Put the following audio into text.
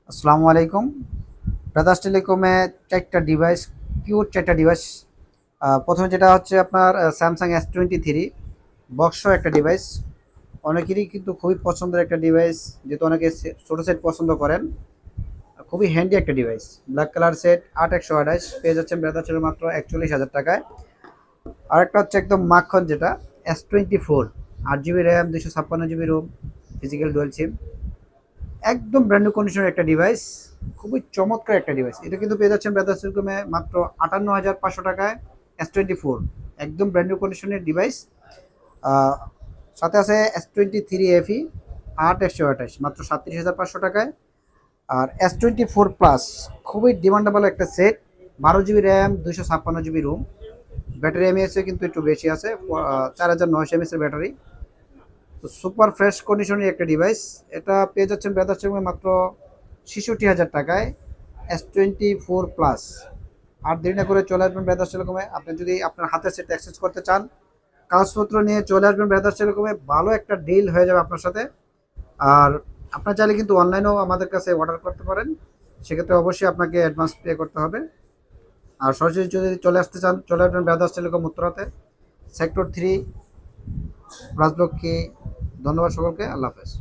আসসালামু আলাইকুম। ব্রাদার্স টেলিকমে ৪টা ডিভাইস, কিউট ৪টা ডিভাইস। প্রথমে যেটা হচ্ছে আপনার স্যামসাং S23 বক্স একটা ডিভাইস। অনেকেরই কিন্তু খুবই পছন্দের একটা ডিভাইস, যেহেতু অনেকে ছোটো সেট পছন্দ করেন। খুবই হ্যান্ডি একটা ডিভাইস। ব্ল্যাক কালার সেট ৮/১২৮ পেয়ে যাচ্ছেন ব্রাদার্স টেলিকম মাত্র ৪১,০০০ টাকায়। আরেকটা হচ্ছে একদম মাখন, যেটা S24 8 GB RAM, 256 GB ROM, physical dual SIM. একদম ব্র্যান্ড নিউ কন্ডিশনের একটা ডিভাইস, খুবই চমৎকার একটা ডিভাইস। এটা কিন্তু পেয়ে যাচ্ছেন ব্রাদার্স টেলিকমে মাত্র ৫৮,৫০০ টাকায়। S24 একদম ব্র্যান্ড নিউ কন্ডিশনের ডিভাইস। সাথে আছে S23 FE ৮/১২৮ মাত্র ৩৭,৫০০ টাকায়। আর S24 প্লাস খুবই ডিমান্ডেবল একটা set, 12 GB RAM, 256 GB ROM. Battery এমএএসও কিন্তু একটু বেশি আছে, ৪,৯০০ এর ব্যাটারি। তো সুপার ফ্রেশ কন্ডিশনের একটা ডিভাইস। এটা পেয়ে যাচ্ছেন ব্রাদার্স টেলিকমে মাত্র ৬৬,০০০ টাকায়। S24 plus. আর দেরি না করে চলে আসবেন ব্রাদার্স টেলিকমে। আপনি যদি আপনার হাতের সেট এক্সচেঞ্জ করতে চান, কাগজপত্র নিয়ে চলে আসবেন ব্রাদার্স টেলিকমে, ভালো একটা ডিল হয়ে যাবে আপনার সাথে। আর আপনার চাইলে কিন্তু অনলাইনেও আমাদের কাছে অর্ডার করতে পারেন, সেক্ষেত্রে অবশ্যই আপনাকে অ্যাডভান্স পে করতে হবে। আর সরাসরি যদি চলে আসতে চান, চলে আসবেন ব্রাদার্স টেলিকম উত্তরাতে, সেক্টর 3, রাজলক্ষ্মী। ধন্যবাদ সকলকে, আল্লাহ হাফেজ।